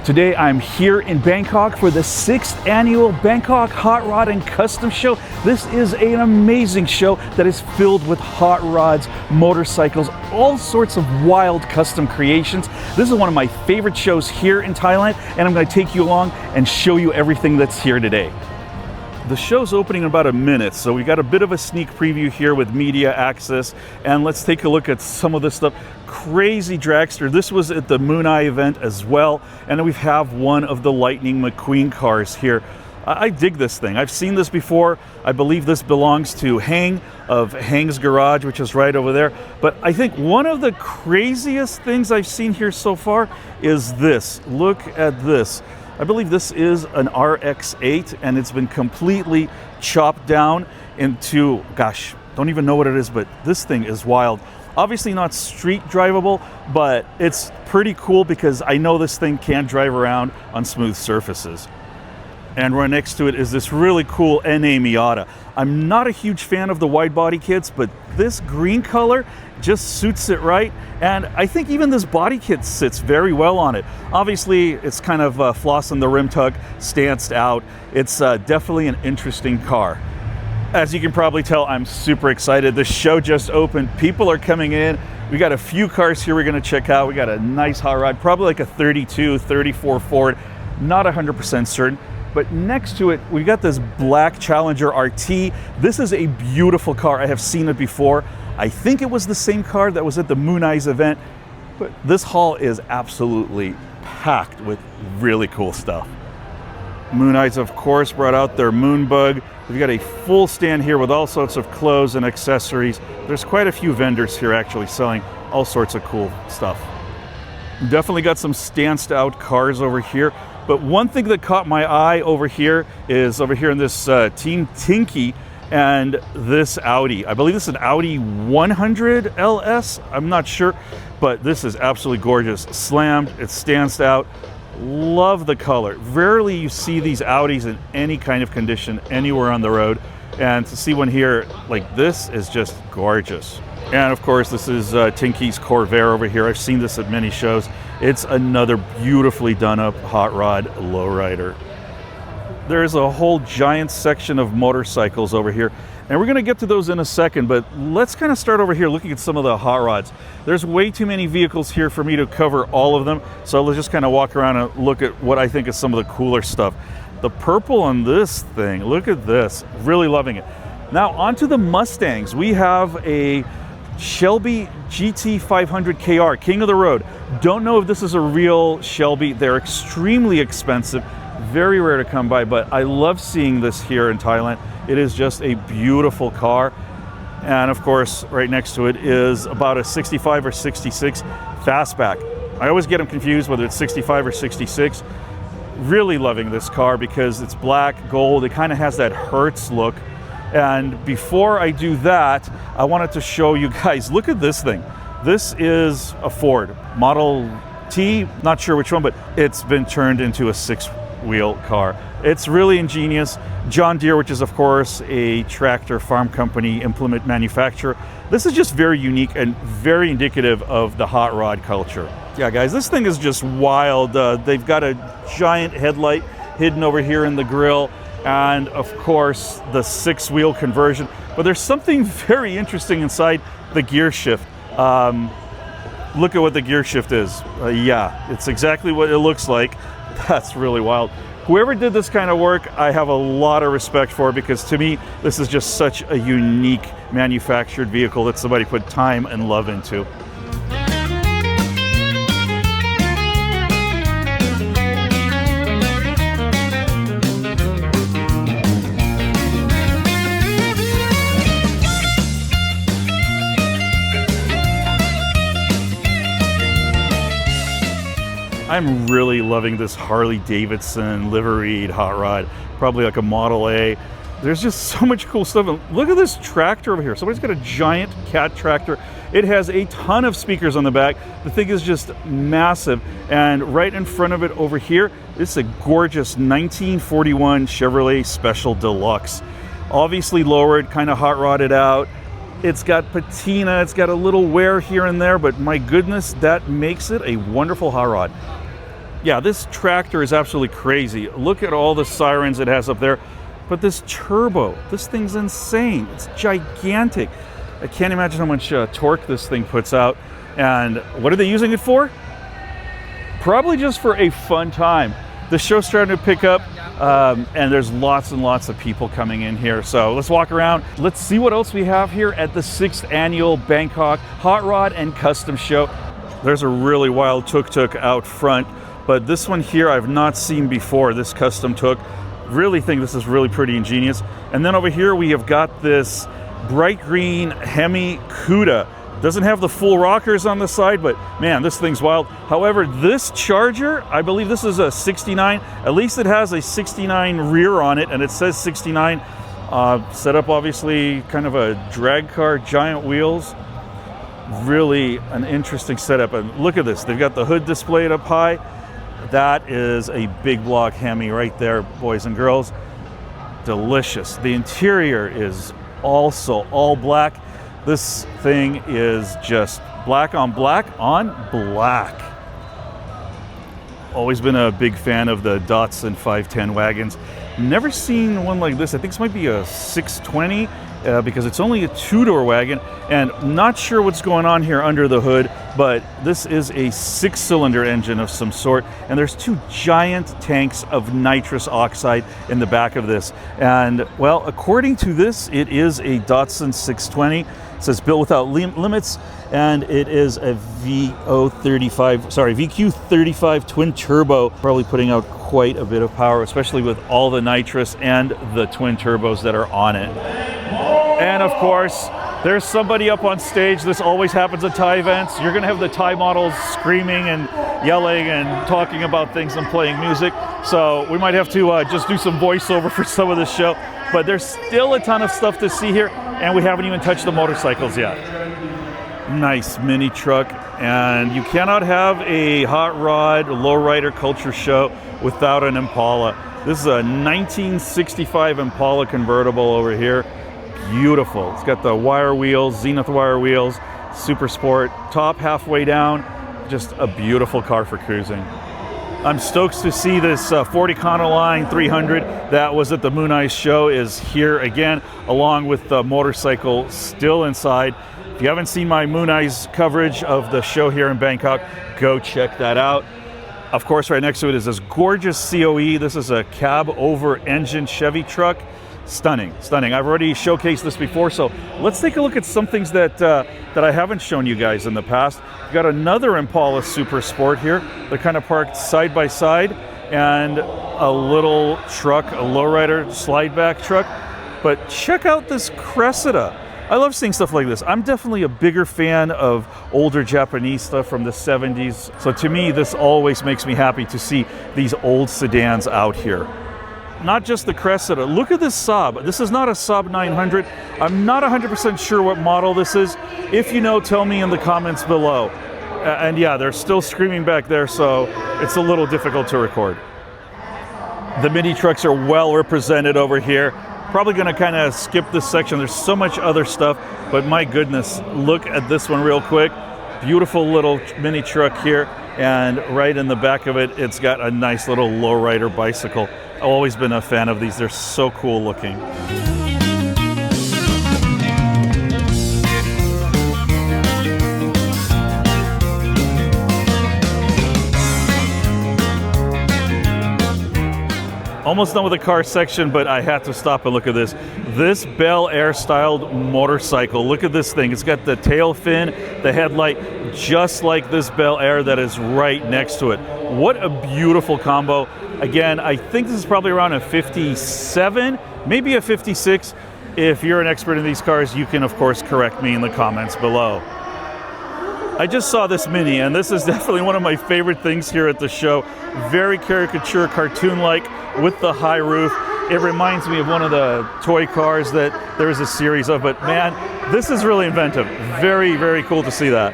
Today I'm here in Bangkok for the 6th annual Bangkok Hot Rod and Custom Show. This is an amazing show that is filled with hot rods, motorcycles, all sorts of wild custom creations. This is one of my favorite shows here in Thailand, and I'm going to take you along and show you everything that's here today. The show's opening in about a minute, so we got a bit of a sneak preview here with media access, and let's take a look at some of this stuff. Crazy dragster. This was at the Moon Eye event as well, and then we have one of the Lightning McQueen cars here. I dig this thing. I've seen this before. I believe this belongs to Hang of Hang's Garage, which is right over there. But I think one of the craziest things I've seen here so far is this. Look at this. I believe this is an RX-8, and it's been completely chopped down into, gosh, don't even know what it is, but this thing is wild. Obviously not street drivable, but it's pretty cool because I know this thing can drive around on smooth surfaces. And right next to it is this really cool NA Miata. I'm not a huge fan of the wide body kits, but this green color just suits it right. And I think even this body kit sits very well on it. Obviously, it's kind of flossing the rim tug, stanced out. It's definitely an interesting car. As you can probably tell, I'm super excited. The show just opened. People are coming in. We got a few cars here we're gonna check out. We got a nice hot rod, probably like a 32, 34 Ford, not 100% certain. But next to it, we got this black Challenger RT. This is a beautiful car. I have seen it before. I think it was the same car that was at the Moon Eyes event, but this hall is absolutely packed with really cool stuff. Moon Eyes, of course, brought out their Moonbug. We've got a full stand here with all sorts of clothes and accessories. There's quite a few vendors here actually selling all sorts of cool stuff. Definitely got some stanced out cars over here. But one thing that caught my eye over here is over here in this Team Tinky and this Audi. I believe this is an Audi 100 LS. I'm not sure, but this is absolutely gorgeous. Slammed, it stands out. Love the color. Rarely you see these Audis in any kind of condition anywhere on the road. And to see one here like this is just gorgeous. And of course, this is Tinky's Corvair over here. I've seen this at many shows. It's another beautifully done up hot rod lowrider. There's a whole giant section of motorcycles over here, and we're gonna get to those in a second, but let's kind of start over here looking at some of the hot rods. There's way too many vehicles here for me to cover all of them, so let's just kind of walk around and look at what I think is some of the cooler stuff. The purple on this thing, look at this, really loving it. Now onto the Mustangs. We have a Shelby GT 500 KR, king of the road. Don't know if this is a real Shelby. They're extremely expensive, very rare to come by, but I love seeing this here in Thailand. It is just a beautiful car. And of course, right next to it is about a 65 or 66 fastback. I always get them confused whether it's 65 or 66. Really loving this car because it's black, gold. It kind of has that Hertz look. And before I do that, I wanted to show you guys, look at this thing. This is a Ford Model T, not sure which one, but it's been turned into a 6-wheel car. It's really ingenious. John Deere, which is of course a tractor farm company, implement manufacturer. This is just very unique and very indicative of the hot rod culture. Yeah guys, this thing is just wild. They've got a giant headlight hidden over here in the grill, and of course the 6-wheel conversion. But there's something very interesting inside the gear shift. Look at what the gear shift is. Yeah, it's exactly what it looks like. That's really wild. Whoever did this kind of work, I have a lot of respect for, because to me, this is just such a unique manufactured vehicle that somebody put time and love into. I'm really loving this Harley Davidson liveried hot rod, probably like a Model A. There's just so much cool stuff. And look at this tractor over here. Somebody's got a giant cat tractor. It has a ton of speakers on the back. The thing is just massive. And right in front of it over here, it's a gorgeous 1941 Chevrolet Special Deluxe. Obviously lowered, kind of hot rodded out. It's got patina, it's got a little wear here and there, but my goodness, that makes it a wonderful hot rod. Yeah, this tractor is absolutely crazy. Look at all the sirens it has up there. But this turbo, this thing's insane. It's gigantic. I can't imagine how much torque this thing puts out. And what are they using it for? Probably just for a fun time. The show's starting to pick up, and there's lots and lots of people coming in here. So let's walk around. Let's see what else we have here at the 6th Annual Bangkok Hot Rod and Custom Show. There's a really wild tuk-tuk out front, but this one here I've not seen before, this custom tuk. Really think this is really pretty ingenious. And then over here we have got this bright green Hemi Cuda. Doesn't have the full rockers on the side, but man, this thing's wild. However, this Charger, I believe this is a 69. At least it has a 69 rear on it, and it says 69. Set up obviously kind of a drag car, giant wheels. Really an interesting setup. And look at this, they've got the hood displayed up high. That is a big block Hemi right there, boys and girls. Delicious. The interior is also all black. This thing is just black on black on black. Always been a big fan of the Datsun 510 wagons. Never seen one like this. I think this might be a 620 because it's only a two-door wagon, and not sure what's going on here under the hood, but this is a 6-cylinder engine of some sort, and there's two giant tanks of nitrous oxide in the back of this. And well, according to this, it is a Datsun 620. It says built without limits, and it is a VQ35 twin turbo, probably putting out quite a bit of power, especially with all the nitrous and the twin turbos that are on it. And of course, there's somebody up on stage. This always happens at Thai events. You're gonna have the Thai models screaming and yelling and talking about things and playing music. So we might have to just do some voiceover for some of this show. But there's still a ton of stuff to see here, and we haven't even touched the motorcycles yet. Nice mini truck, and you cannot have a hot rod lowrider culture show without an Impala. This is a 1965 Impala convertible over here. Beautiful. It's got the wire wheels, Zenith wire wheels, super sport, top halfway down. Just a beautiful car for cruising. I'm stoked to see this 40 Econoline 300 that was at the Moon Eyes show is here again, along with the motorcycle still inside. If you haven't seen my Moon Eyes coverage of the show here in Bangkok, go check that out. Of course, right next to it is this gorgeous COE. This is a cab over engine Chevy truck. Stunning, stunning. I've already showcased this before, so let's take a look at some things that I haven't shown you guys in the past. We've got another Impala Super Sport here. They're kind of parked side by side, and a little truck, a lowrider slide back truck. But check out this Cressida. I love seeing stuff like this. I'm definitely a bigger fan of older Japanese stuff from the 70s. So to me, this always makes me happy to see these old sedans out here. Not just the Cressida. Look at this Saab. This is not a Saab 900. I'm not 100% sure what model this is. If you know, tell me in the comments below. And yeah, they're still screaming back there, so it's a little difficult to record. The mini trucks are well represented over here. Probably going to kind of skip this section. There's so much other stuff, but my goodness, look at this one real quick. Beautiful little mini truck here, and right in the back of it, it's got a nice little lowrider bicycle. I've always been a fan of these. They're so cool looking. Almost done with the car section, but I had to stop and look at this. This Bel Air styled motorcycle. Look at this thing. It's got the tail fin, the headlight, just like this Bel Air that is right next to it. What a beautiful combo. Again, I think this is probably around a 57, maybe a 56. If you're an expert in these cars, you can, of course, correct me in the comments below. I just saw this Mini, and this is definitely one of my favorite things here at the show. Very caricature, cartoon-like, with the high roof. It reminds me of one of the toy cars that there is a series of, but man, this is really inventive. Very, very cool to see that.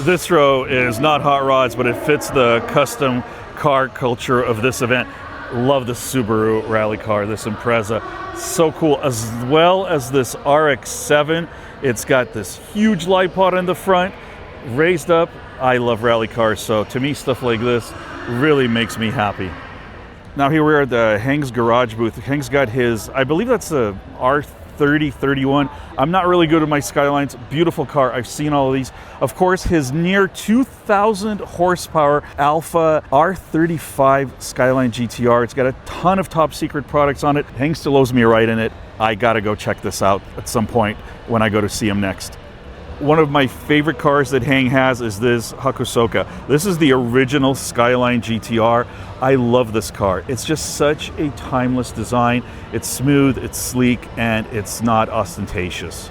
This row is not hot rods, but it fits the custom car culture of this event. Love the Subaru rally car, this Impreza. So cool, as well as this RX-7. It's got this huge light pod in the front, raised up. I love rally cars, so to me, stuff like this really makes me happy. Now here we are at the Heng's garage booth. Heng's got his, I believe that's a R3031. I'm not really good with my Skylines. Beautiful car. I've seen all of these. Of course, his near 2,000 horsepower Alpha R35 Skyline GTR. It's got a ton of top secret products on it. Heng still owes me a ride in it. I gotta go check this out at some point when I go to see him next. One of my favorite cars that Heng has is this Hakusoka. This is the original Skyline GTR. I love this car. It's just such a timeless design. It's smooth, it's sleek, and it's not ostentatious.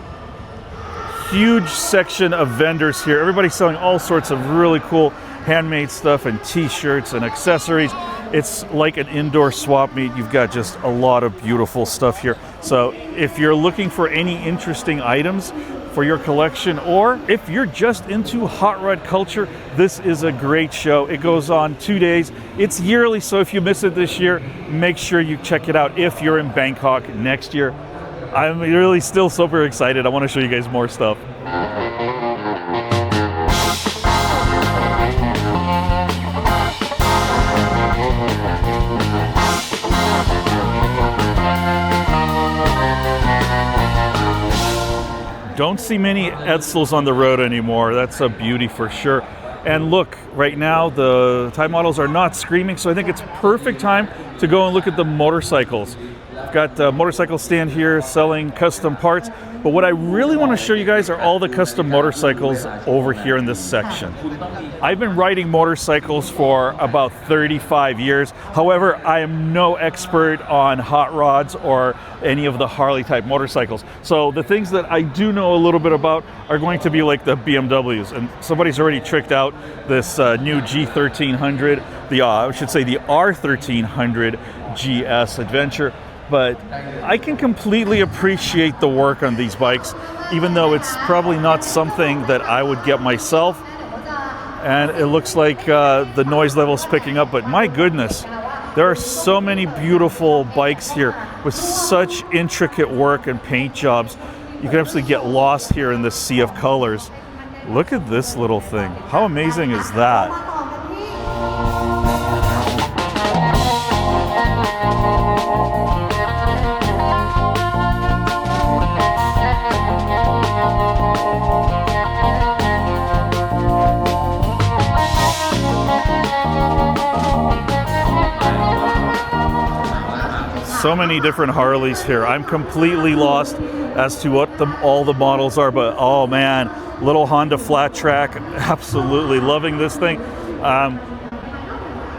Huge section of vendors here. Everybody's selling all sorts of really cool handmade stuff and t-shirts and accessories. It's like an indoor swap meet. You've got just a lot of beautiful stuff here. So if you're looking for any interesting items for your collection, or if you're just into hot rod culture, this is a great show. It goes on 2 days. It's yearly, so if you miss it this year, make sure you check it out if you're in Bangkok next year. I'm really still super excited. I want to show you guys more stuff. Don't see many Edsels on the road anymore. That's a beauty for sure. And look, right now the Thai models are not screaming, so I think it's perfect time to go and look at the motorcycles. I've got a motorcycle stand here selling custom parts, but what I really want to show you guys are all the custom motorcycles over here in this section. I've been riding motorcycles for about 35 years. However, I am no expert on hot rods or any of the Harley type motorcycles. So the things that I do know a little bit about are going to be like the BMWs. And somebody's already tricked out this new G1300, I should say the R1300 GS Adventure. But I can completely appreciate the work on these bikes, even though it's probably not something that I would get myself. And it looks like the noise level is picking up, but my goodness, there are so many beautiful bikes here with such intricate work and paint jobs. You can absolutely get lost here in this sea of colors. Look at this little thing. How amazing is that? So many different Harleys here. I'm completely lost as to what all the models are, but oh man, little Honda flat track, absolutely loving this thing.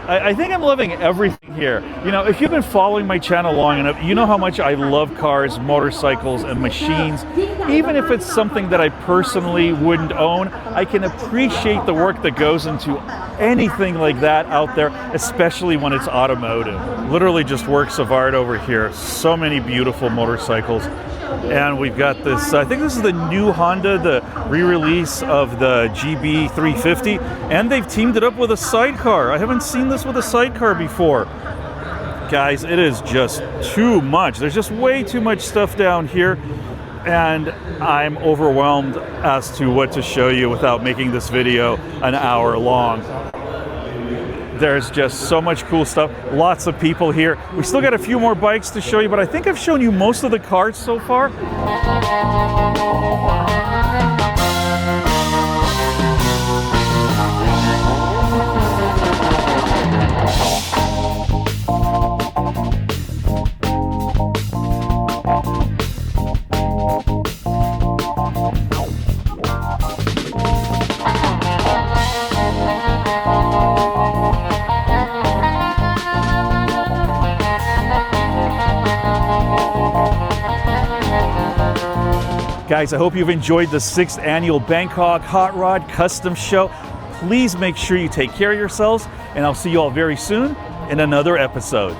I think I'm loving everything here. You know, if you've been following my channel long enough, you know how much I love cars, motorcycles, and machines. Even if it's something that I personally wouldn't own, I can appreciate the work that goes into anything like that out there, especially when it's automotive. Literally just works of art over here. So many beautiful motorcycles. And we've got this, I think this is the new Honda, the re-release of the GB350, and they've teamed it up with a sidecar. I haven't seen this with a sidecar before. Guys, it is just too much. There's just way too much stuff down here, and I'm overwhelmed as to what to show you without making this video an hour long. There's just so much cool stuff. Lots of people here. We still got a few more bikes to show you, but I think I've shown you most of the cars so far. Guys, I hope you've enjoyed the 6th annual Bangkok Hot Rod Custom Show. Please make sure you take care of yourselves, and I'll see you all very soon in another episode.